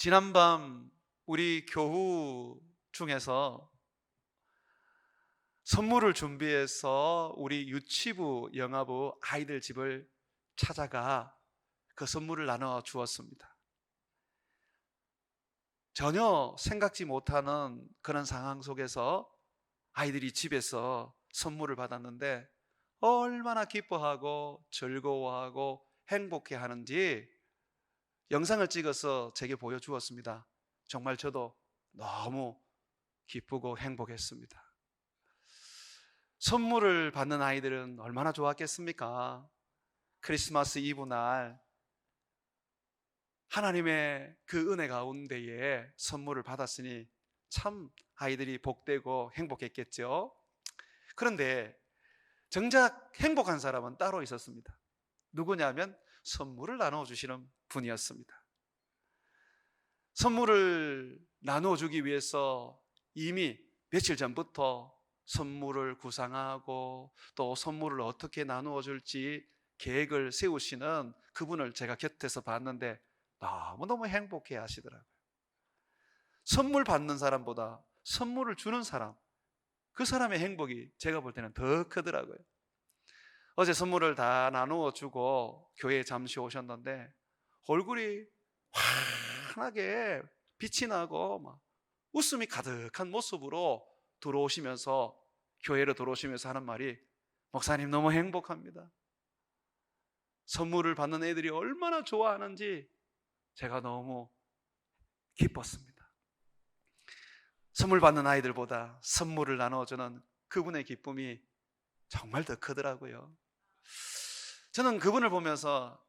지난밤 우리 교우 중에서 선물을 준비해서 우리 유치부 영아부 아이들 집을 찾아가 그 선물을 나눠 주었습니다. 전혀 생각지 못하는 그런 상황 속에서 아이들이 집에서 선물을 받았는데 얼마나 기뻐하고 즐거워하고 행복해 하는지 영상을 찍어서 제게 보여주었습니다. 정말 저도 너무 기쁘고 행복했습니다. 선물을 받는 아이들은 얼마나 좋았겠습니까? 크리스마스 이브 날 하나님의 그 은혜 가운데에 선물을 받았으니 참 아이들이 복되고 행복했겠죠. 그런데 정작 행복한 사람은 따로 있었습니다. 누구냐면 선물을 나눠주시는 분이었습니다. 선물을 나눠주기 위해서 이미 며칠 전부터 선물을 구상하고 또 선물을 어떻게 나누어 줄지 계획을 세우시는 그분을 제가 곁에서 봤는데 너무너무 행복해 하시더라고요. 선물 받는 사람보다 선물을 주는 사람, 그 사람의 행복이 제가 볼 때는 더 크더라고요. 어제 선물을 다 나누어 주고 교회에 잠시 오셨는데 얼굴이 환하게 빛이 나고 막 웃음이 가득한 모습으로 들어오시면서 교회로 들어오시면서 하는 말이 목사님 너무 행복합니다. 선물을 받는 애들이 얼마나 좋아하는지 제가 너무 기뻤습니다. 선물 받는 아이들보다 선물을 나눠주는 그분의 기쁨이 정말 더 크더라고요. 저는 그분을 보면서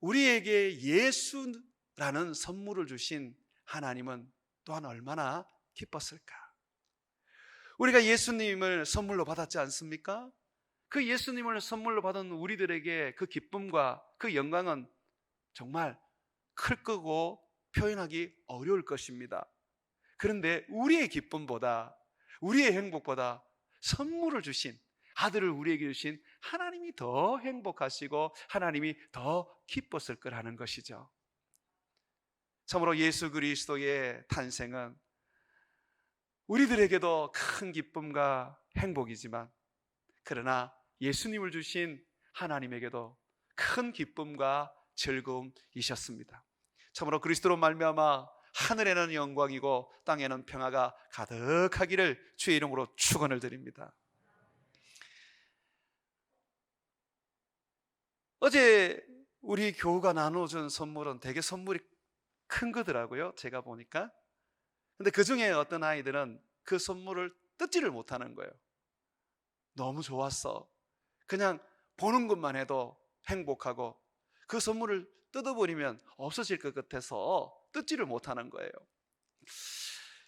우리에게 예수라는 선물을 주신 하나님은 또한 얼마나 기뻤을까? 우리가 예수님을 선물로 받았지 않습니까? 그 예수님을 선물로 받은 우리들에게 그 기쁨과 그 영광은 정말 클 거고 표현하기 어려울 것입니다. 그런데 우리의 기쁨보다, 우리의 행복보다 선물을 주신, 아들을 우리에게 주신 하나님이 더 행복하시고 하나님이 더 기뻤을 거라는 것이죠. 참으로 예수 그리스도의 탄생은 우리들에게도 큰 기쁨과 행복이지만, 그러나 예수님을 주신 하나님에게도 큰 기쁨과 즐거움이셨습니다. 참으로 그리스도로 말미암아 하늘에는 영광이고 땅에는 평화가 가득하기를 주의 이름으로 축원을 드립니다. 어제 우리 교우가 나눠준 선물은 되게 선물이 큰 거더라고요. 제가 보니까. 근데 그 중에 어떤 아이들은 그 선물을 뜯지를 못하는 거예요. 너무 좋았어. 그냥 보는 것만 해도 행복하고 그 선물을 뜯어버리면 없어질 것 같아서 뜯지를 못하는 거예요.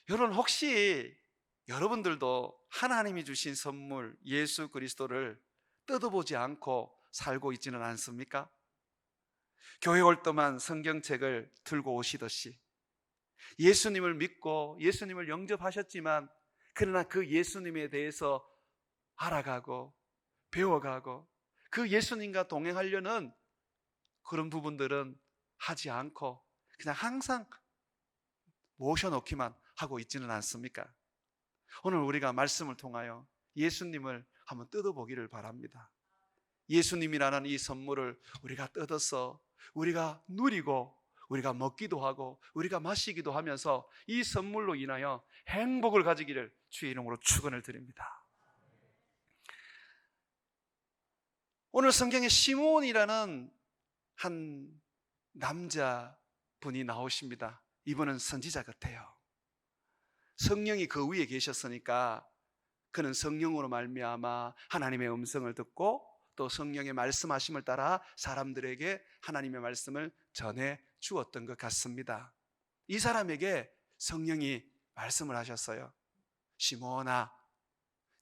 여러분, 혹시 여러분들도 하나님이 주신 선물 예수 그리스도를 뜯어보지 않고 살고 있지는 않습니까? 교회 올 때만 성경책을 들고 오시듯이 예수님을 믿고 예수님을 영접하셨지만, 그러나 그 예수님에 대해서 알아가고 배워가고 그 예수님과 동행하려는 그런 부분들은 하지 않고 그냥 항상 모셔놓기만 하고 있지는 않습니까? 오늘 우리가 말씀을 통하여 예수님을 한번 뜯어보기를 바랍니다. 예수님이라는 이 선물을 우리가 뜯어서 우리가 누리고 우리가 먹기도 하고 우리가 마시기도 하면서 이 선물로 인하여 행복을 가지기를 주의 이름으로 축원을 드립니다. 오늘 성경에 시몬이라는 한 남자분이 나오십니다. 이분은 선지자 같아요. 성령이 그 위에 계셨으니까 그는 성령으로 말미암아 하나님의 음성을 듣고 또 성령의 말씀하심을 따라 사람들에게 하나님의 말씀을 전해 주었던 것 같습니다. 이 사람에게 성령이 말씀을 하셨어요. 시몬아,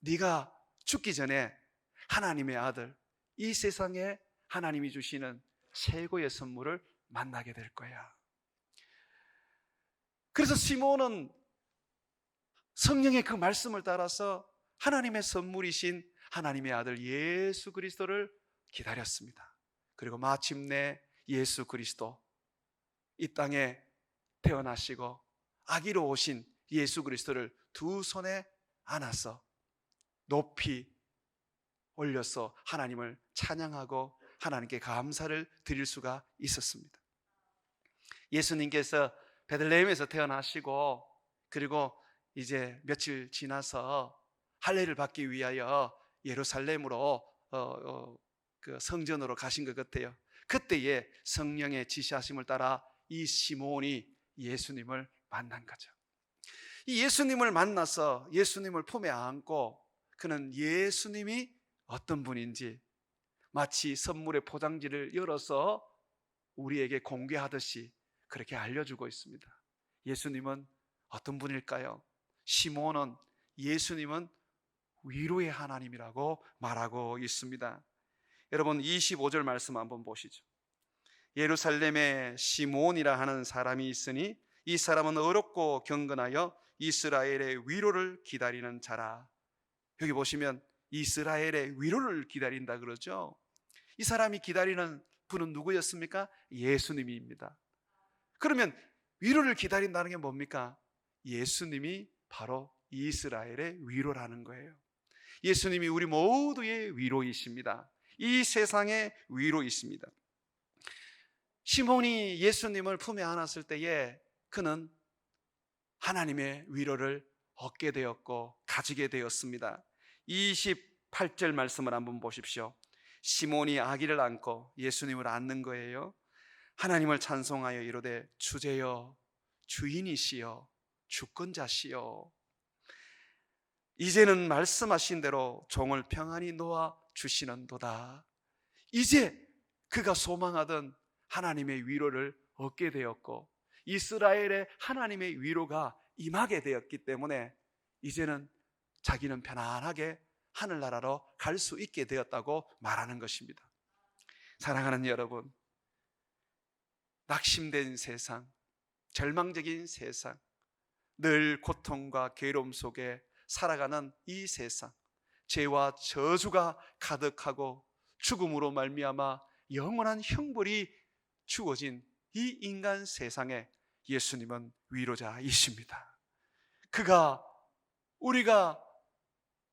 네가 죽기 전에 하나님의 아들, 이 세상에 하나님이 주시는 최고의 선물을 만나게 될 거야. 그래서 시몬은 성령의 그 말씀을 따라서 하나님의 선물이신 하나님의 아들 예수 그리스도를 기다렸습니다. 그리고 마침내 예수 그리스도 이 땅에 태어나시고 아기로 오신 예수 그리스도를 두 손에 안아서 높이 올려서 하나님을 찬양하고 하나님께 감사를 드릴 수가 있었습니다. 예수님께서 베들레헴에서 태어나시고 그리고 이제 며칠 지나서 할례를 받기 위하여 예루살렘으로 그 성전으로 가신 것 같아요. 그때에 성령의 지시하심을 따라 이 시몬이 예수님을 만난 거죠. 이 예수님을 만나서 예수님을 품에 안고 그는 예수님이 어떤 분인지 마치 선물의 포장지를 열어서 우리에게 공개하듯이 그렇게 알려주고 있습니다. 예수님은 어떤 분일까요? 시몬은 예수님은 위로의 하나님이라고 말하고 있습니다. 여러분 25절 말씀 한번 보시죠. 예루살렘에 시몬이라 하는 사람이 있으니 이 사람은 어렵고 경건하여 이스라엘의 위로를 기다리는 자라. 여기 보시면 이스라엘의 위로를 기다린다 그러죠. 이 사람이 기다리는 분은 누구였습니까? 예수님입니다. 그러면 위로를 기다린다는 게 뭡니까? 예수님이 바로 이스라엘의 위로라는 거예요. 예수님이 우리 모두의 위로이십니다. 이 세상의 위로이십니다. 시몬이 예수님을 품에 안았을 때에 그는 하나님의 위로를 얻게 되었고 가지게 되었습니다. 28절 말씀을 한번 보십시오. 시몬이 아기를 안고 예수님을 안는 거예요. 하나님을 찬송하여 이르되 주제여 주인이시여 주권자시여 이제는 말씀하신 대로 종을 평안히 놓아 주시는도다. 이제 그가 소망하던 하나님의 위로를 얻게 되었고 이스라엘의 하나님의 위로가 임하게 되었기 때문에 이제는 자기는 편안하게 하늘나라로 갈 수 있게 되었다고 말하는 것입니다. 사랑하는 여러분, 낙심된 세상, 절망적인 세상, 늘 고통과 괴로움 속에 살아가는 이 세상, 죄와 저주가 가득하고 죽음으로 말미암아 영원한 형벌이 주어진 이 인간 세상에 예수님은 위로자이십니다. 그가 우리가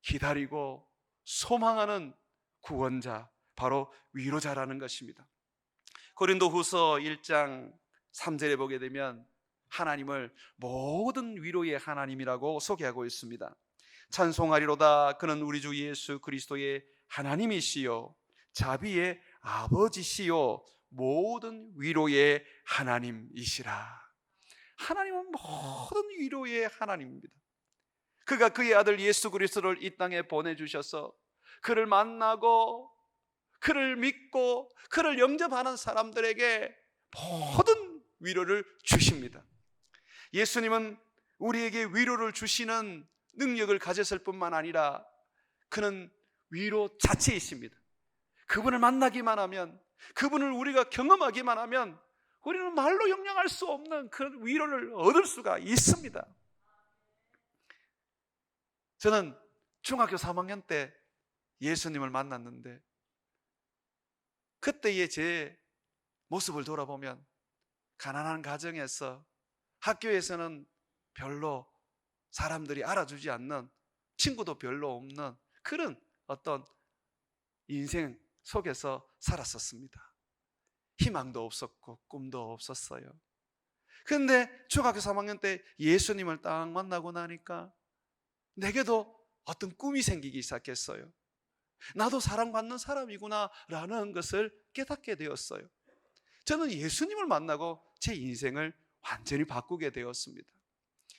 기다리고 소망하는 구원자, 바로 위로자라는 것입니다. 고린도후서 1장 3절에 보게 되면 하나님을 모든 위로의 하나님이라고 소개하고 있습니다. 찬송하리로다 그는 우리 주 예수 그리스도의 하나님이시요 자비의 아버지시요 모든 위로의 하나님이시라. 하나님은 모든 위로의 하나님입니다. 그가 그의 아들 예수 그리스도를 이 땅에 보내주셔서 그를 만나고 그를 믿고 그를 영접하는 사람들에게 모든 위로를 주십니다. 예수님은 우리에게 위로를 주시는 능력을 가졌을 뿐만 아니라 그는 위로 자체이십니다. 그분을 만나기만 하면, 그분을 우리가 경험하기만 하면 우리는 말로 형용할 수 없는 그런 위로를 얻을 수가 있습니다. 저는 중학교 3학년 때 예수님을 만났는데 그때의 제 모습을 돌아보면 가난한 가정에서 학교에서는 별로 사람들이 알아주지 않는, 친구도 별로 없는 그런 어떤 인생 속에서 살았었습니다. 희망도 없었고 꿈도 없었어요. 그런데 중학교 3학년 때 예수님을 딱 만나고 나니까 내게도 어떤 꿈이 생기기 시작했어요. 나도 사랑받는 사람이구나 라는 것을 깨닫게 되었어요. 저는 예수님을 만나고 제 인생을 완전히 바꾸게 되었습니다.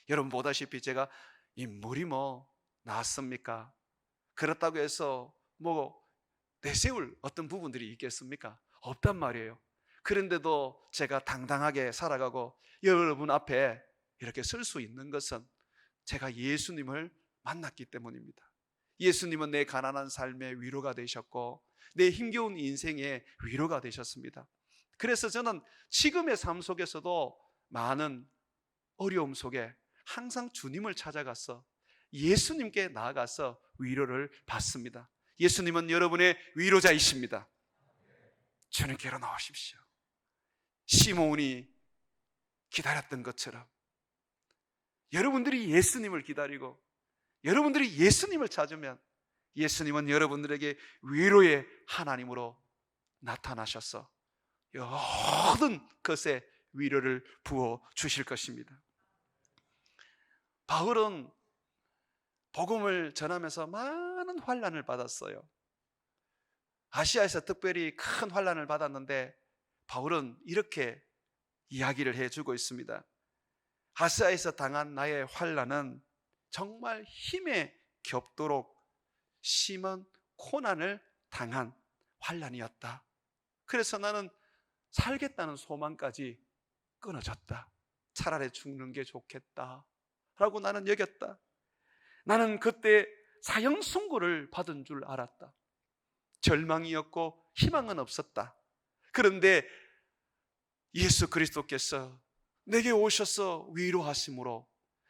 여러분 보다시피 제가 인물이 나았습니까? 그렇다고 해서 내세울 어떤 부분들이 있겠습니까? 없단 말이에요. 그런데도 제가 당당하게 살아가고 여러분 앞에 이렇게 설 수 있는 것은 제가 예수님을 만났기 때문입니다. 예수님은 내 가난한 삶의 위로가 되셨고 내 힘겨운 인생의 위로가 되셨습니다. 그래서 저는 지금의 삶 속에서도 많은 어려움 속에 항상 주님을 찾아가서 예수님께 나아가서 위로를 받습니다. 예수님은 여러분의 위로자이십니다. 주님께로 나오십시오. 시몬이 기다렸던 것처럼 여러분들이 예수님을 기다리고 여러분들이 예수님을 찾으면 예수님은 여러분들에게 위로의 하나님으로 나타나셔서 모든 것에 위로를 부어 주실 것입니다. 바울은 복음을 전하면서 많은 환난을 받았어요. 아시아에서 특별히 큰 환난을 받았는데 바울은 이렇게 이야기를 해주고 있습니다. 아시아에서 당한 나의 환난은 정말 힘에 겹도록 심한 고난을 당한 환난이었다. 그래서 나는 살겠다는 소망까지 끊어졌다. 차라리 죽는 게 좋겠다 라고 나는 여겼다. 나는 그때 사형 선고를 받은 줄 알았다. 절망이었고 희망은 없었다. 그런데 예수 그리스도께서 내게 오셔서 위로하심으로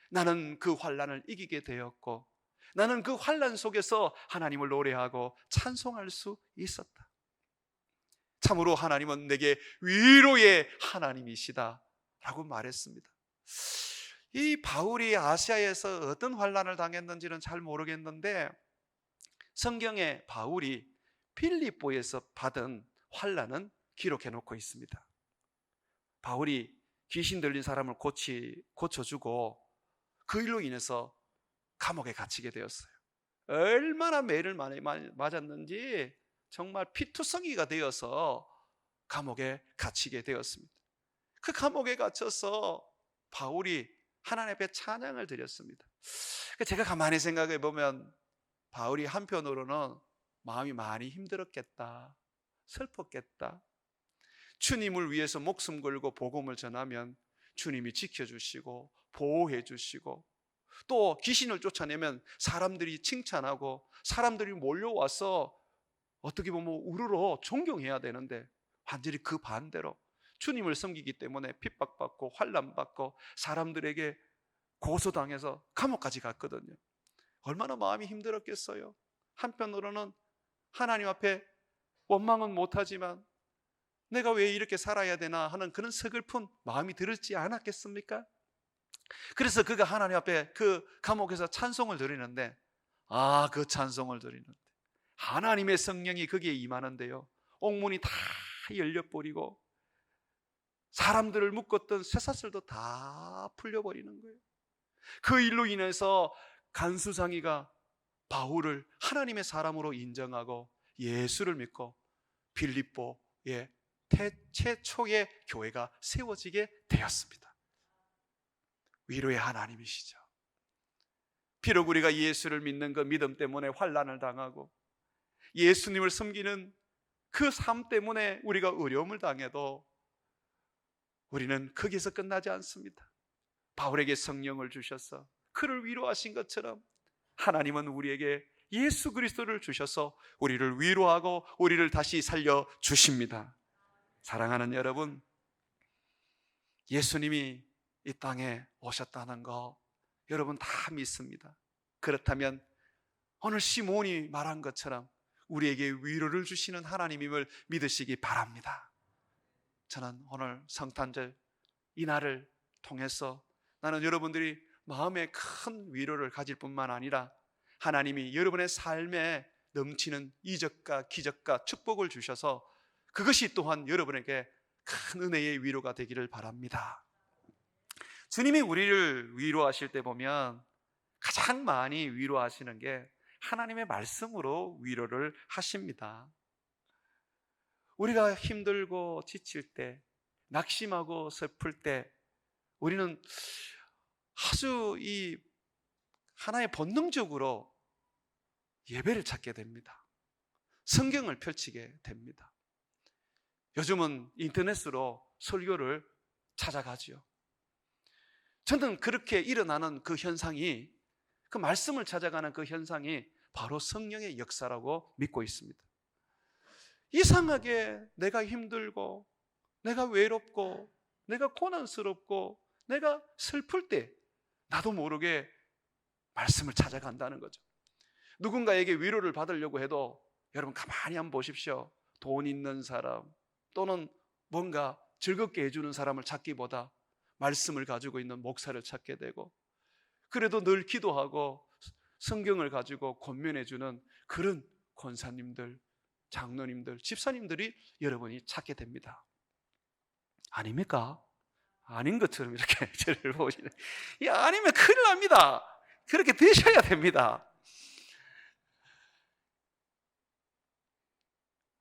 나는 그 환난을 이기게 되었고 나는 그 환난 속에서 하나님을 노래하고 찬송할 수 있었다. 참으로 하나님은 내게 위로의 하나님이시다 라고 말했습니다. 이 바울이 아시아에서 어떤 환난을 당했는지는 잘 모르겠는데 성경에 바울이 빌립보에서 받은 환난은 기록해 놓고 있습니다. 바울이 귀신 들린 사람을 고쳐주고 그 일로 인해서 감옥에 갇히게 되었어요. 얼마나 매를 많이 맞았는지 정말 피투성이가 되어서 감옥에 갇히게 되었습니다. 그 감옥에 갇혀서 바울이 하나님 앞에 찬양을 드렸습니다. 제가 가만히 생각해 보면 바울이 한편으로는 마음이 많이 힘들었겠다, 슬펐겠다. 주님을 위해서 목숨 걸고 복음을 전하면 주님이 지켜주시고 보호해 주시고 또 귀신을 쫓아내면 사람들이 칭찬하고 사람들이 몰려와서 어떻게 보면 우르르 존경해야 되는데 완전히 그 반대로 주님을 섬기기 때문에 핍박받고 환난받고 사람들에게 고소당해서 감옥까지 갔거든요. 얼마나 마음이 힘들었겠어요. 한편으로는 하나님 앞에 원망은 못하지만 내가 왜 이렇게 살아야 되나 하는 그런 서글픈 마음이 들었지 않았겠습니까? 그래서 그가 하나님 앞에 그 감옥에서 찬송을 드리는데 그 찬송을 드리는데 하나님의 성령이 거기에 임하는데요, 옥문이 다 열려버리고 사람들을 묶었던 쇠사슬도 다 풀려버리는 거예요. 그 일로 인해서 간수장이가 바울을 하나님의 사람으로 인정하고 예수를 믿고 빌립보의 최초의 교회가 세워지게 되었습니다. 위로의 하나님이시죠. 비록 우리가 예수를 믿는 그 믿음 때문에 환난을 당하고 예수님을 섬기는 그 삶 때문에 우리가 어려움을 당해도 우리는 거기서 끝나지 않습니다. 바울에게 성령을 주셔서 그를 위로하신 것처럼 하나님은 우리에게 예수 그리스도를 주셔서 우리를 위로하고 우리를 다시 살려주십니다. 사랑하는 여러분, 예수님이 이 땅에 오셨다는 거 여러분 다 믿습니다. 그렇다면 오늘 시몬이 말한 것처럼 우리에게 위로를 주시는 하나님임을 믿으시기 바랍니다. 저는 오늘 성탄절 이 날을 통해서 나는 여러분들이 마음에 큰 위로를 가질 뿐만 아니라 하나님이 여러분의 삶에 넘치는 이적과 기적과 축복을 주셔서 그것이 또한 여러분에게 큰 은혜의 위로가 되기를 바랍니다. 주님이 우리를 위로하실 때 보면 가장 많이 위로하시는 게 하나님의 말씀으로 위로를 하십니다. 우리가 힘들고 지칠 때, 낙심하고 슬플 때 우리는 아주 이 하나의 본능적으로 예배를 찾게 됩니다. 성경을 펼치게 됩니다. 요즘은 인터넷으로 설교를 찾아가죠. 저는 그렇게 일어나는 그 현상이, 그 말씀을 찾아가는 그 현상이 바로 성령의 역사라고 믿고 있습니다. 이상하게 내가 힘들고 내가 외롭고 내가 고난스럽고 내가 슬플 때 나도 모르게 말씀을 찾아간다는 거죠. 누군가에게 위로를 받으려고 해도 여러분 가만히 한번 보십시오. 돈 있는 사람 또는 뭔가 즐겁게 해주는 사람을 찾기보다 말씀을 가지고 있는 목사를 찾게 되고, 그래도 늘 기도하고 성경을 가지고 권면해주는 그런 권사님들, 장로님들, 집사님들이 여러분이 찾게 됩니다. 아닙니까? 아닌 것처럼 이렇게 저를 보시네. 아니면 큰일 납니다. 그렇게 되셔야 됩니다.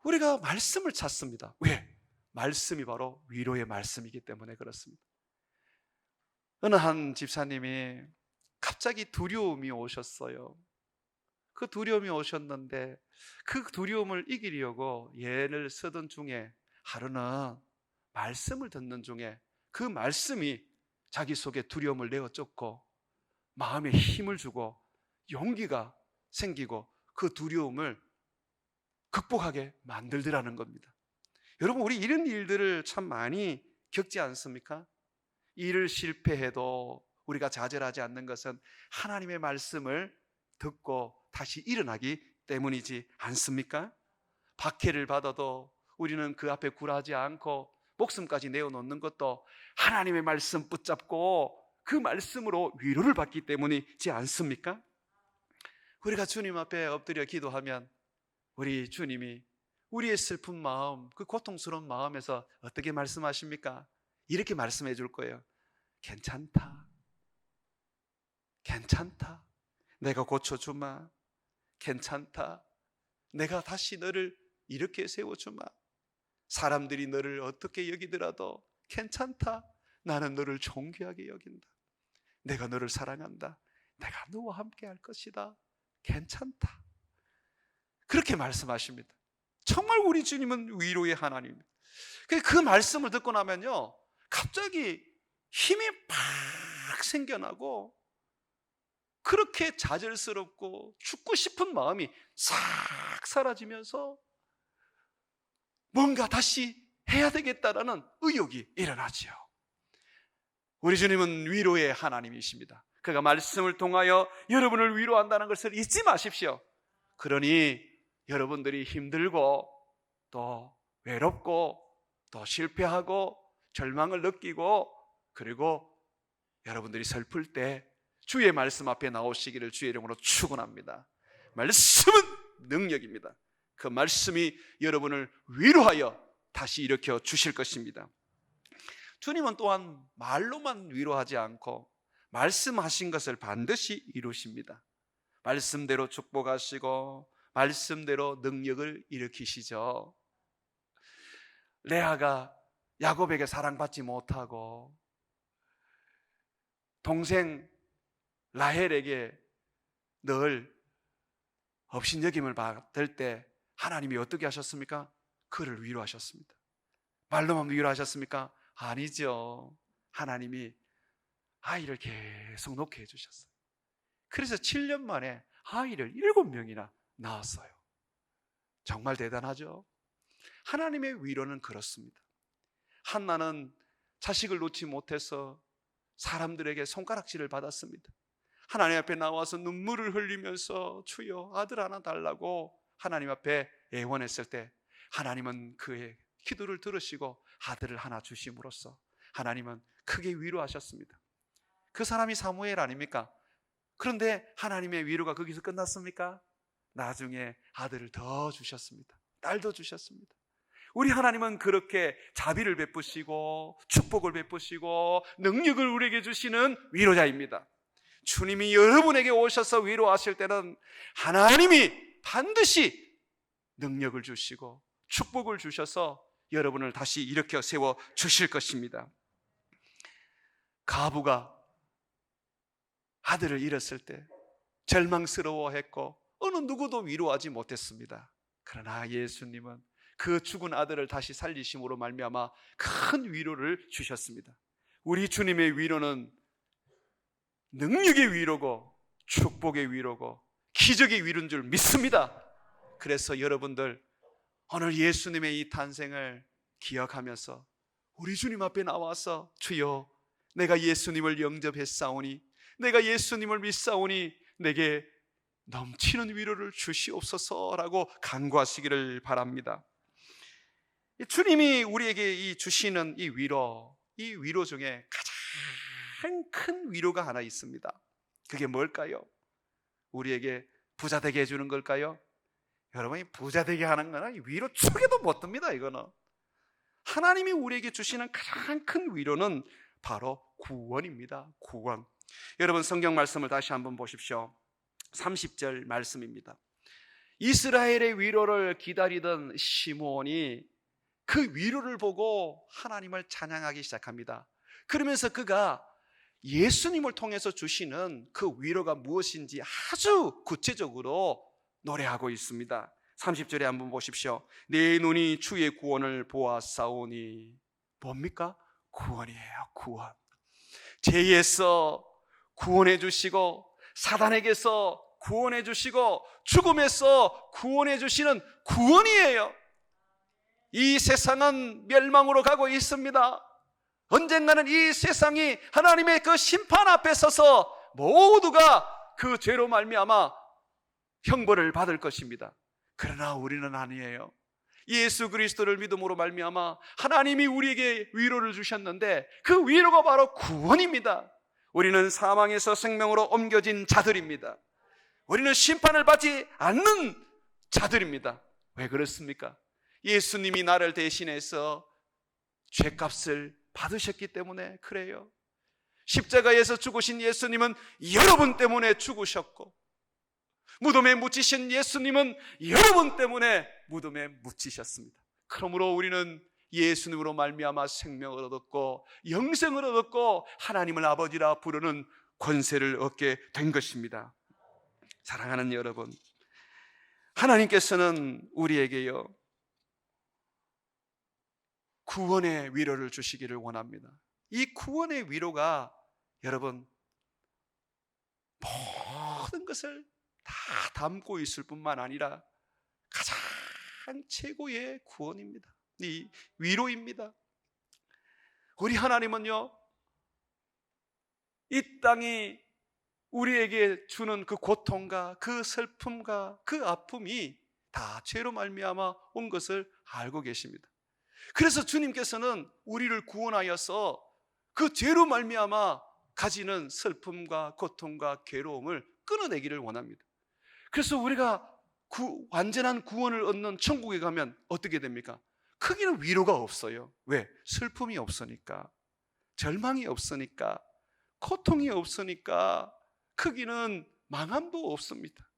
우리가 말씀을 찾습니다. 왜? 말씀이 바로 위로의 말씀이기 때문에 그렇습니다. 어느 한 집사님이 갑자기 두려움이 오셨어요. 그 두려움이 오셨는데 그 두려움을 이기려고 예를 쓰던 중에 하루는 말씀을 듣는 중에 그 말씀이 자기 속에 두려움을 내어쫓고 마음에 힘을 주고 용기가 생기고 그 두려움을 극복하게 만들더라는 겁니다. 여러분, 우리 이런 일들을 참 많이 겪지 않습니까? 일을 실패해도 우리가 좌절하지 않는 것은 하나님의 말씀을 듣고 다시 일어나기 때문이지 않습니까? 박해를 받아도 우리는 그 앞에 굴하지 않고 목숨까지 내어놓는 것도 하나님의 말씀 붙잡고 그 말씀으로 위로를 받기 때문이지 않습니까? 우리가 주님 앞에 엎드려 기도하면 우리 주님이 우리의 슬픈 마음, 그 고통스러운 마음에서 어떻게 말씀하십니까? 이렇게 말씀해 줄 거예요. 괜찮다. 괜찮다. 내가 고쳐주마. 괜찮다. 내가 다시 너를 이렇게 세워주마. 사람들이 너를 어떻게 여기더라도 괜찮다. 나는 너를 존귀하게 여긴다. 내가 너를 사랑한다. 내가 너와 함께 할 것이다. 괜찮다. 그렇게 말씀하십니다. 정말 우리 주님은 위로의 하나님입니다. 그 말씀을 듣고 나면요, 갑자기 힘이 팍 생겨나고 그렇게 좌절스럽고 죽고 싶은 마음이 싹 사라지면서 뭔가 다시 해야 되겠다라는 의욕이 일어나지요. 우리 주님은 위로의 하나님이십니다. 그가 말씀을 통하여 여러분을 위로한다는 것을 잊지 마십시오. 그러니 여러분들이 힘들고 또 외롭고 또 실패하고 절망을 느끼고 그리고 여러분들이 슬플 때 주의 말씀 앞에 나오시기를 주의 이름으로 축원합니다. 말씀은 능력입니다. 그 말씀이 여러분을 위로하여 다시 일으켜 주실 것입니다. 주님은 또한 말로만 위로하지 않고 말씀하신 것을 반드시 이루십니다. 말씀대로 축복하시고 말씀대로 능력을 일으키시죠. 레아가 야곱에게 사랑받지 못하고 동생 라헬에게 늘 업신여김을 받을 때 하나님이 어떻게 하셨습니까? 그를 위로하셨습니다. 말로만 위로하셨습니까? 아니죠. 하나님이 아이를 계속 놓게 해주셨어요. 그래서 7년 만에 아이를 7명이나 낳았어요. 정말 대단하죠? 하나님의 위로는 그렇습니다. 한나는 자식을 놓지 못해서 사람들에게 손가락질을 받았습니다. 하나님 앞에 나와서 눈물을 흘리면서 주여 아들 하나 달라고 하나님 앞에 애원했을 때 하나님은 그의 기도를 들으시고 아들을 하나 주심으로써 하나님은 크게 위로하셨습니다. 그 사람이 사무엘 아닙니까? 그런데 하나님의 위로가 거기서 끝났습니까? 나중에 아들을 더 주셨습니다. 딸도 주셨습니다. 우리 하나님은 그렇게 자비를 베푸시고 축복을 베푸시고 능력을 우리에게 주시는 위로자입니다. 주님이 여러분에게 오셔서 위로하실 때는 하나님이 반드시 능력을 주시고 축복을 주셔서 여러분을 다시 일으켜 세워 주실 것입니다. 가부가 아들을 잃었을 때 절망스러워했고 어느 누구도 위로하지 못했습니다. 그러나 예수님은 그 죽은 아들을 다시 살리심으로 말미암아 큰 위로를 주셨습니다. 우리 주님의 위로는 능력의 위로고 축복의 위로고 기적의 위로인 줄 믿습니다. 그래서 여러분들 오늘 예수님의 이 탄생을 기억하면서 우리 주님 앞에 나와서 주여 내가 예수님을 영접했사오니 내가 예수님을 믿사오니 내게 넘치는 위로를 주시옵소서라고 간구하시기를 바랍니다. 주님이 우리에게 주시는 이 위로 중에 큰 위로가 하나 있습니다. 그게 뭘까요? 우리에게 부자 되게 해주는 걸까요? 여러분이 부자 되게 하는 거는 위로 축에도 못 듭니다. 이거는 하나님이 우리에게 주시는 가장 큰 위로는 바로 구원입니다. 구원. 여러분 성경 말씀을 다시 한번 보십시오. 30절 말씀입니다. 이스라엘의 위로를 기다리던 시므온이 그 위로를 보고 하나님을 찬양하기 시작합니다. 그러면서 그가 예수님을 통해서 주시는 그 위로가 무엇인지 아주 구체적으로 노래하고 있습니다. 30절에 한번 보십시오. 내 눈이 주의 구원을 보았사오니. 뭡니까? 구원이에요. 구원. 죄에서 구원해 주시고, 사단에게서 구원해 주시고, 죽음에서 구원해 주시는 구원이에요. 이 세상은 멸망으로 가고 있습니다. 언젠가는 이 세상이 하나님의 그 심판 앞에 서서 모두가 그 죄로 말미암아 형벌을 받을 것입니다. 그러나 우리는 아니에요. 예수 그리스도를 믿음으로 말미암아 하나님이 우리에게 위로를 주셨는데 그 위로가 바로 구원입니다. 우리는 사망에서 생명으로 옮겨진 자들입니다. 우리는 심판을 받지 않는 자들입니다. 왜 그렇습니까? 예수님이 나를 대신해서 죄값을 받으셨기 때문에 그래요. 십자가에서 죽으신 예수님은 여러분 때문에 죽으셨고, 무덤에 묻히신 예수님은 여러분 때문에 무덤에 묻히셨습니다. 그러므로 우리는 예수님으로 말미암아 생명을 얻었고 영생을 얻었고 하나님을 아버지라 부르는 권세를 얻게 된 것입니다. 사랑하는 여러분, 하나님께서는 우리에게요 구원의 위로를 주시기를 원합니다. 이 구원의 위로가 여러분 모든 것을 다 담고 있을 뿐만 아니라 가장 최고의 구원입니다. 이 위로입니다. 우리 하나님은요 이 땅이 우리에게 주는 그 고통과 그 슬픔과 그 아픔이 다 죄로 말미암아 온 것을 알고 계십니다. 그래서 주님께서는 우리를 구원하여서 그 죄로 말미암아 가지는 슬픔과 고통과 괴로움을 끊어내기를 원합니다. 그래서 우리가 완전한 구원을 얻는 천국에 가면 어떻게 됩니까? 크게는 위로가 없어요. 왜? 슬픔이 없으니까, 절망이 없으니까, 고통이 없으니까 크기는 망함도 없습니다.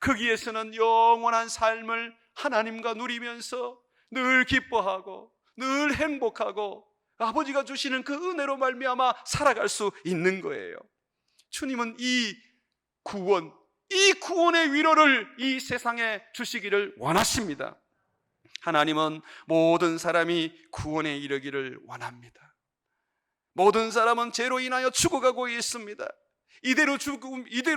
거기에서는 영원한 삶을 하나님과 누리면서 늘 기뻐하고 늘 행복하고 아버지가 주시는 그 은혜로 말미암아 살아갈 수 있는 거예요. 주님은 이 구원의 위로를 이 세상에 주시기를 원하십니다. 하나님은 모든 사람이 구원에 이르기를 원합니다. 모든 사람은 죄로 인하여 죽어가고 있습니다. 이대로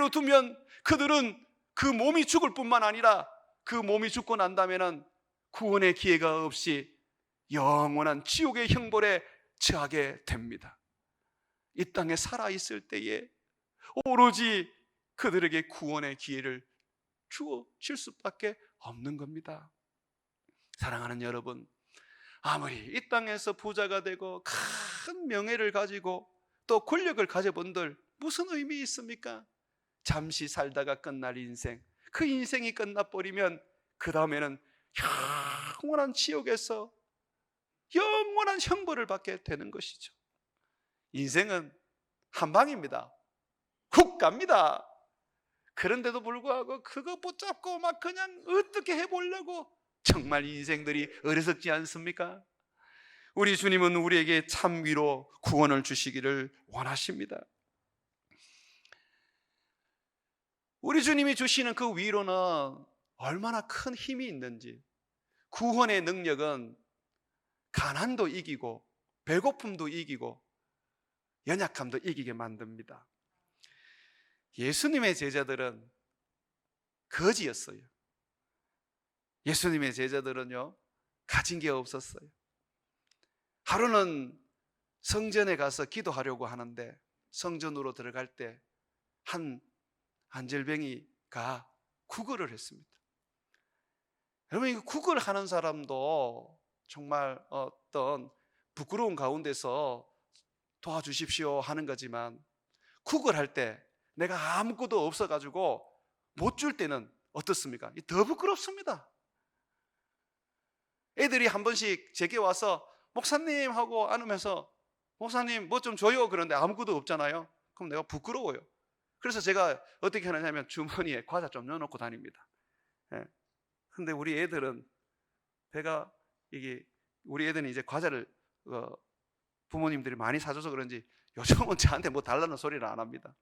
두면 그들은 그 몸이 죽을 뿐만 아니라 그 몸이 죽고 난다면은 구원의 기회가 없이 영원한 지옥의 형벌에 처하게 됩니다. 이 땅에 살아있을 때에 오로지 그들에게 구원의 기회를 주어질 수밖에 없는 겁니다. 사랑하는 여러분, 아무리 이 땅에서 부자가 되고 큰 명예를 가지고 또 권력을 가져본들 무슨 의미 있습니까? 잠시 살다가 끝날 인생, 그 인생이 끝나버리면 그 다음에는 영원한 지옥에서 영원한 형벌을 받게 되는 것이죠. 인생은 한 방입니다. 훅 갑니다. 그런데도 불구하고 그거 붙잡고 막 그냥 어떻게 해보려고 정말 인생들이 어리석지 않습니까? 우리 주님은 우리에게 참 위로 구원을 주시기를 원하십니다. 우리 주님이 주시는 그 위로는 얼마나 큰 힘이 있는지, 구원의 능력은 가난도 이기고 배고픔도 이기고 연약함도 이기게 만듭니다. 예수님의 제자들은 거지였어요. 예수님의 제자들은요 가진 게 없었어요. 하루는 성전에 가서 기도하려고 하는데 성전으로 들어갈 때 한 안절뱅이가 구걸을 했습니다. 여러분, 이 구걸하는 사람도 정말 어떤 부끄러운 가운데서 도와주십시오 하는 거지만, 구걸할 때 내가 아무것도 없어가지고 못 줄 때는 어떻습니까? 더 부끄럽습니다. 애들이 한 번씩 제게 와서 목사님 하고 안으면서 목사님 뭐 좀 줘요 그런데 아무것도 없잖아요. 그럼 내가 부끄러워요. 그래서 제가 어떻게 하느냐면 주머니에 과자 좀 넣어놓고 다닙니다. 예. 근데 우리 애들은 우리 애들은 이제 과자를 부모님들이 많이 사줘서 그런지 요즘은 저한테 뭐 달라는 소리를 안 합니다.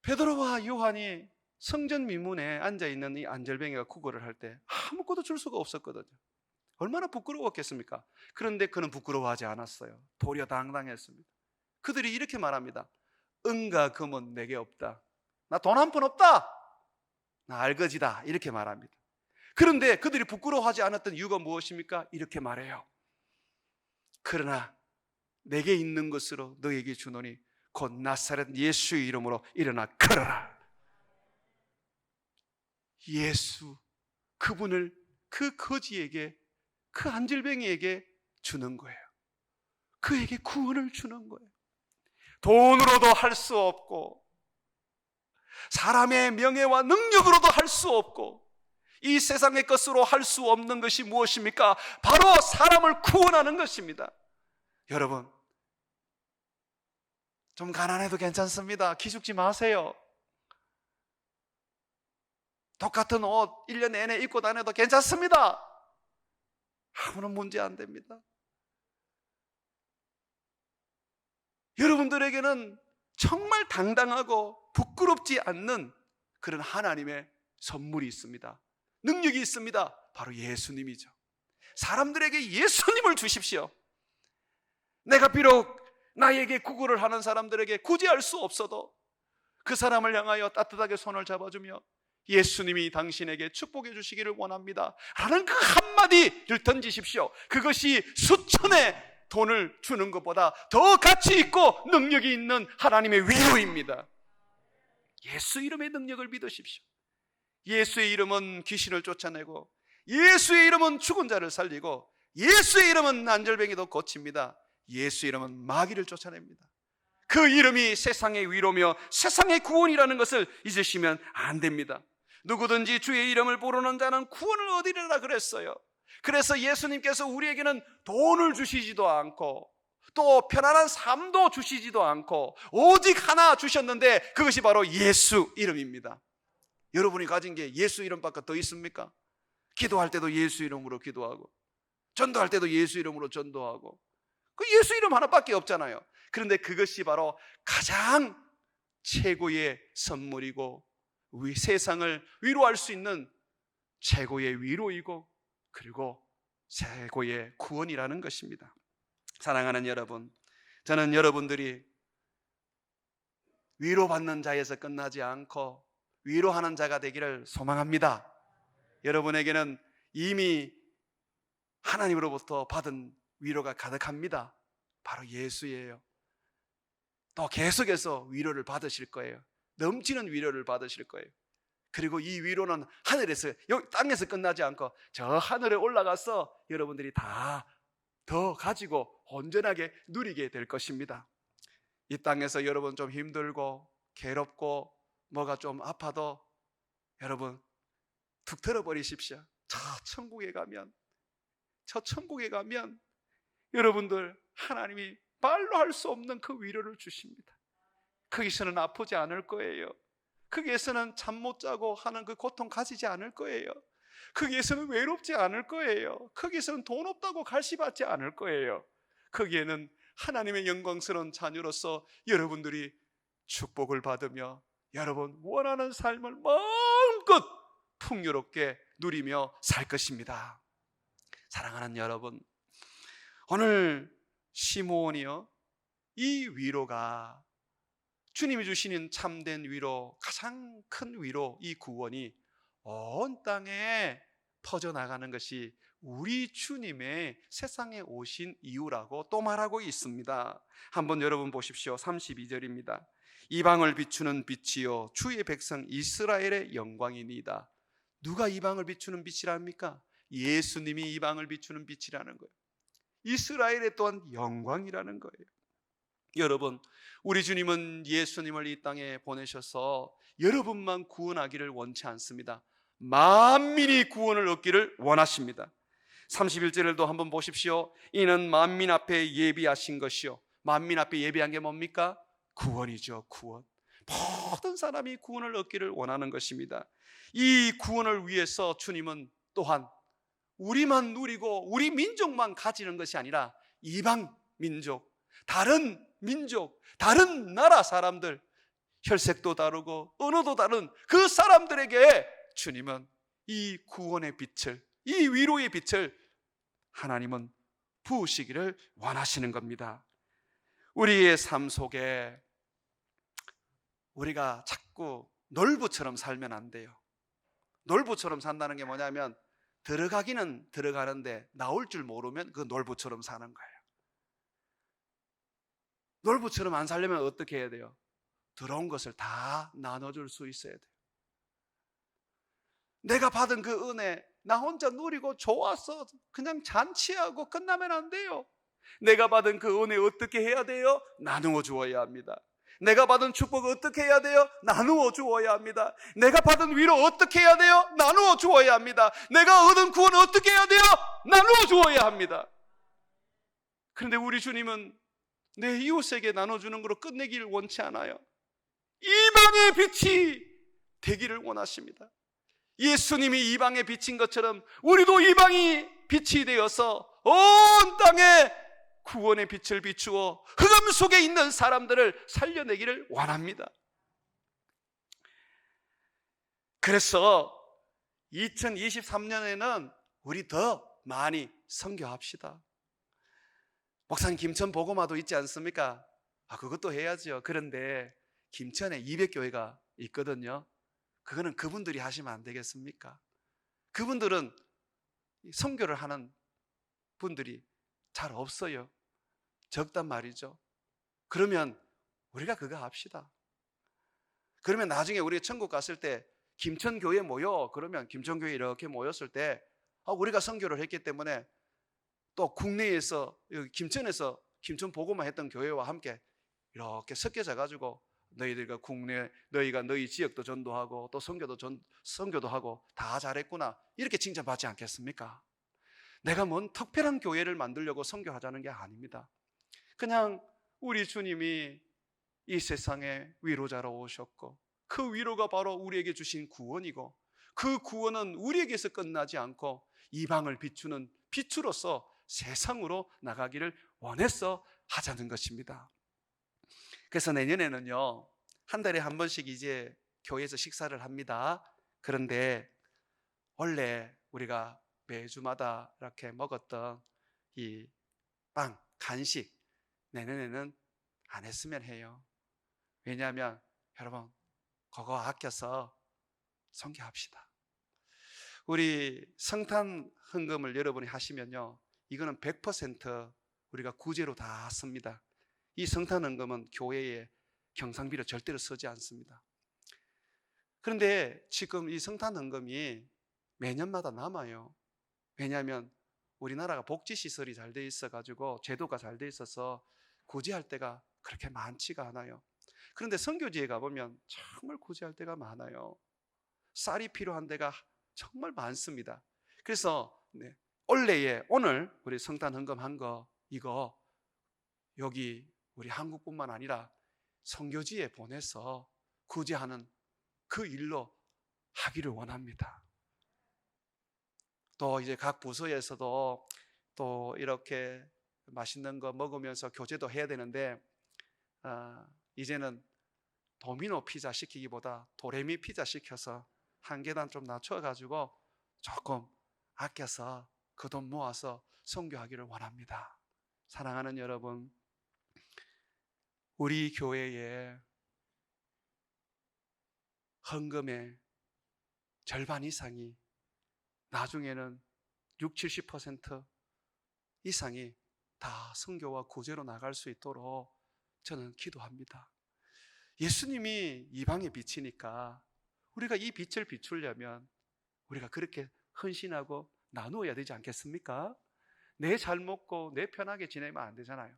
베드로와 요한이 성전 미문에 앉아있는 이 안절뱅이가 구걸을 할 때 아무것도 줄 수가 없었거든요. 얼마나 부끄러웠겠습니까? 그런데 그는 부끄러워하지 않았어요. 도리어 당당했습니다. 그들이 이렇게 말합니다. 은과 금은 내게 없다. 나 돈 한 푼 없다. 나 알거지다. 이렇게 말합니다. 그런데 그들이 부끄러워하지 않았던 이유가 무엇입니까? 이렇게 말해요. 그러나 내게 있는 것으로 너에게 주노니 곧 나사렛 예수의 이름으로 일어나 걸어라. 예수, 그분을 그 거지에게, 그 안질뱅이에게 주는 거예요. 그에게 구원을 주는 거예요. 돈으로도 할 수 없고 사람의 명예와 능력으로도 할 수 없고 이 세상의 것으로 할 수 없는 것이 무엇입니까? 바로 사람을 구원하는 것입니다. 여러분, 좀 가난해도 괜찮습니다. 기죽지 마세요. 똑같은 옷 1년 내내 입고 다녀도 괜찮습니다. 아무런 문제 안 됩니다. 여러분들에게는 정말 당당하고 부끄럽지 않는 그런 하나님의 선물이 있습니다. 능력이 있습니다. 바로 예수님이죠. 사람들에게 예수님을 주십시오. 내가 비록 나에게 구걸을 하는 사람들에게 구제할 수 없어도 그 사람을 향하여 따뜻하게 손을 잡아주며 예수님이 당신에게 축복해 주시기를 원합니다 하는 그 한마디를 던지십시오. 그것이 수천의 돈을 주는 것보다 더 가치 있고 능력이 있는 하나님의 위로입니다. 예수 이름의 능력을 믿으십시오. 예수의 이름은 귀신을 쫓아내고 예수의 이름은 죽은 자를 살리고 예수의 이름은 안절뱅이도 고칩니다. 예수의 이름은 마귀를 쫓아냅니다. 그 이름이 세상의 위로며 세상의 구원이라는 것을 잊으시면 안 됩니다. 누구든지 주의 이름을 부르는 자는 구원을 얻으리라 그랬어요. 그래서 예수님께서 우리에게는 돈을 주시지도 않고 또 편안한 삶도 주시지도 않고 오직 하나 주셨는데 그것이 바로 예수 이름입니다. 여러분이 가진 게 예수 이름밖에 더 있습니까? 기도할 때도 예수 이름으로 기도하고 전도할 때도 예수 이름으로 전도하고 그 예수 이름 하나밖에 없잖아요. 그런데 그것이 바로 가장 최고의 선물이고 세상을 위로할 수 있는 최고의 위로이고 그리고 최고의 구원이라는 것입니다. 사랑하는 여러분, 저는 여러분들이 위로받는 자에서 끝나지 않고 위로하는 자가 되기를 소망합니다. 여러분에게는 이미 하나님으로부터 받은 위로가 가득합니다. 바로 예수예요. 또 계속해서 위로를 받으실 거예요. 넘치는 위로를 받으실 거예요. 그리고 이 위로는 하늘에서, 여기 땅에서 끝나지 않고 저 하늘에 올라가서 여러분들이 다 더 가지고 온전하게 누리게 될 것입니다. 이 땅에서 여러분 좀 힘들고 괴롭고 뭐가 좀 아파도 여러분 툭 틀어버리십시오. 저 천국에 가면 여러분들 하나님이 말로 할 수 없는 그 위로를 주십니다. 거기서는 아프지 않을 거예요. 거기에서는 잠 못 자고 하는 그 고통 가지지 않을 거예요. 거기에서는 외롭지 않을 거예요. 거기에서는 돈 없다고 갈시받지 않을 거예요. 거기에는 하나님의 영광스러운 자녀로서 여러분들이 축복을 받으며 여러분 원하는 삶을 마음껏 풍요롭게 누리며 살 것입니다. 사랑하는 여러분, 오늘 시므온이요, 이 위로가 주님이 주시는 참된 위로, 가장 큰 위로, 이 구원이 온 땅에 퍼져나가는 것이 우리 주님의 세상에 오신 이유라고 또 말하고 있습니다. 한번 여러분 보십시오. 32절입니다. 이방을 비추는 빛이요 주의 백성 이스라엘의 영광이니이다. 누가 이방을 비추는 빛이랍니까? 예수님이 이방을 비추는 빛이라는 거예요. 이스라엘의 또한 영광이라는 거예요. 여러분, 우리 주님은 예수님을 이 땅에 보내셔서 여러분만 구원하기를 원치 않습니다. 만민이 구원을 얻기를 원하십니다. 31절을 또 한번 보십시오. 이는 만민 앞에 예비하신 것이요. 만민 앞에 예비한 게 뭡니까? 구원이죠. 구원. 모든 사람이 구원을 얻기를 원하는 것입니다. 이 구원을 위해서 주님은 또한 우리만 누리고 우리 민족만 가지는 것이 아니라 이방 민족, 다른 민족, 다른 나라 사람들, 혈색도 다르고 언어도 다른 그 사람들에게 주님은 이 구원의 빛을, 이 위로의 빛을 하나님은 부으시기를 원하시는 겁니다. 우리의 삶 속에 우리가 자꾸 놀부처럼 살면 안 돼요. 놀부처럼 산다는 게 뭐냐면 들어가기는 들어가는데 나올 줄 모르면 그 놀부처럼 사는 거예요. 놀부처럼 안 살려면 어떻게 해야 돼요? 들어온 것을 다 나눠줄 수 있어야 돼요. 내가 받은 그 은혜 나 혼자 누리고 좋아서 그냥 잔치하고 끝나면 안 돼요. 내가 받은 그 은혜 어떻게 해야 돼요? 나누어 주어야 합니다. 내가 받은 축복 어떻게 해야 돼요? 나누어 주어야 합니다. 내가 받은 위로 어떻게 해야 돼요? 나누어 주어야 합니다. 내가 얻은 구원 어떻게 해야 돼요? 나누어 주어야 합니다. 그런데 우리 주님은 내 이웃에게 나눠주는 것으로 끝내기를 원치 않아요. 이방의 빛이 되기를 원하십니다. 예수님이 이방에 비친 것처럼 우리도 이방이 빛이 되어서 온 땅에 구원의 빛을 비추어 흑암 속에 있는 사람들을 살려내기를 원합니다. 그래서 2023년에는 우리 더 많이 선교합시다. 목사님, 김천 보고마도 있지 않습니까? 그것도 해야죠. 그런데 김천에 200교회가 있거든요. 그거는 그분들이 하시면 안 되겠습니까? 그분들은 선교를 하는 분들이 잘 없어요. 적단 말이죠. 그러면 우리가 그거 합시다. 그러면 나중에 우리가 천국 갔을 때 김천교회 모여, 그러면 김천교회 이렇게 모였을 때 우리가 선교를 했기 때문에 또 국내에서 김천에서 김천 보고만 했던 교회와 함께 이렇게 섞여져 가지고 너희들과 너희가 너희 지역도 전도하고 또 선교도 하고 다 잘했구나, 이렇게 칭찬받지 않겠습니까? 내가 뭔 특별한 교회를 만들려고 선교하자는 게 아닙니다. 그냥 우리 주님이 이 세상에 위로자로 오셨고 그 위로가 바로 우리에게 주신 구원이고 그 구원은 우리에게서 끝나지 않고 이방을 비추는 빛으로서 세상으로 나가기를 원해서 하자는 것입니다. 그래서 내년에는요, 한 달에 한 번씩 이제 교회에서 식사를 합니다. 그런데 원래 우리가 매주마다 이렇게 먹었던 이 빵, 간식, 내년에는 안 했으면 해요. 왜냐하면 여러분, 그거 아껴서 선교합시다. 우리 성탄 헌금을 여러분이 하시면요, 이거는 100% 우리가 구제로 다 씁니다. 이 성탄 헌금은 교회에 경상비로 절대로 쓰지 않습니다. 그런데 지금 이 성탄 헌금이 매년마다 남아요. 왜냐하면 우리나라가 복지시설이 잘 돼 있어가지고 제도가 잘 돼 있어서 구제할 때가 그렇게 많지가 않아요. 그런데 선교지에 가보면 정말 구제할 때가 많아요. 쌀이 필요한 데가 정말 많습니다. 그래서 올해에 오늘 우리 성탄 헌금한 거 이거 여기 우리 한국뿐만 아니라 선교지에 보내서 구제하는 그 일로 하기를 원합니다. 또 이제 각 부서에서도 또 이렇게 맛있는 거 먹으면서 교제도 해야 되는데 이제는 도미노 피자 시키기보다 도레미 피자 시켜서 한 계단 좀 낮춰가지고 조금 아껴서 그 돈 모아서 선교하기를 원합니다. 사랑하는 여러분, 우리 교회의 헌금의 절반 이상이 나중에는 60, 70% 이상이 다 선교와 구제로 나갈 수 있도록 저는 기도합니다. 예수님이 이방의 빛이니까 우리가 이 빛을 비추려면 우리가 그렇게 헌신하고 나누어야 되지 않겠습니까? 내 잘 먹고 내 편하게 지내면 안 되잖아요.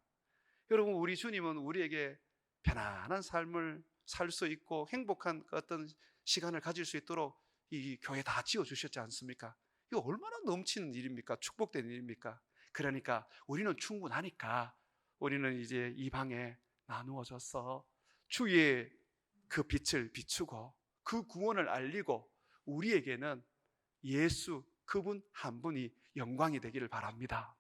여러분, 우리 주님은 우리에게 편안한 삶을 살 수 있고 행복한 어떤 시간을 가질 수 있도록 이 교회 다 지어주셨지 않습니까? 이거 얼마나 넘치는 일입니까? 축복된 일입니까? 그러니까 우리는 충분하니까 우리는 이제 이 방에 나누어져서 주의 그 빛을 비추고 그 구원을 알리고 우리에게는 예수 그분 한 분이 영광이 되기를 바랍니다.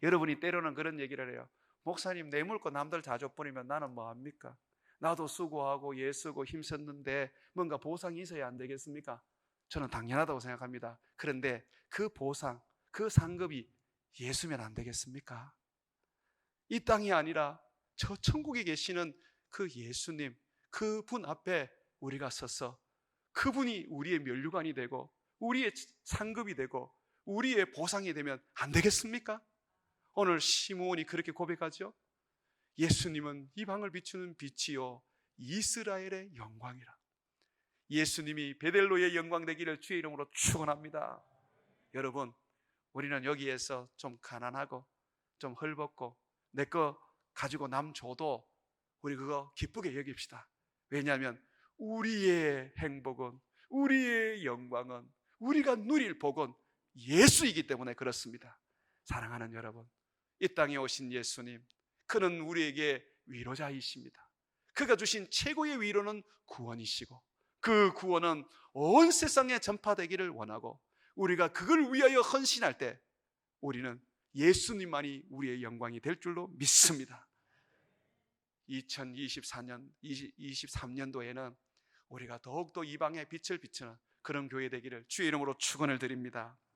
여러분이 때로는 그런 얘기를 해요. 목사님, 내 물고 남들 다 줘버리면 나는 뭐합니까? 나도 수고하고 애쓰고 힘썼는데 뭔가 보상이 있어야 안 되겠습니까? 저는 당연하다고 생각합니다. 그런데 그 보상, 그 상급이 예수면 안 되겠습니까? 이 땅이 아니라 저 천국에 계시는 그 예수님, 그분 앞에 우리가 서서 그분이 우리의 면류관이 되고 우리의 상급이 되고 우리의 보상이 되면 안 되겠습니까? 오늘 시므온이 그렇게 고백하죠. 예수님은 이 방을 비추는 빛이요 이스라엘의 영광이라. 예수님이 베델로의 영광 되기를 주의 이름으로 축원합니다. 여러분, 우리는 여기에서 좀 가난하고 좀 헐벗고 내 거 가지고 남 줘도 우리 그거 기쁘게 여깁시다. 왜냐하면 우리의 행복은, 우리의 영광은, 우리가 누릴 복은 예수이기 때문에 그렇습니다. 사랑하는 여러분, 이 땅에 오신 예수님, 그는 우리에게 위로자이십니다. 그가 주신 최고의 위로는 구원이시고 그 구원은 온 세상에 전파되기를 원하고 우리가 그걸 위하여 헌신할 때 우리는 예수님만이 우리의 영광이 될 줄로 믿습니다. 2023년도에는 우리가 더욱더 이 방에 빛을 비추는 그런 교회 되기를 주의 이름으로 축원을 드립니다.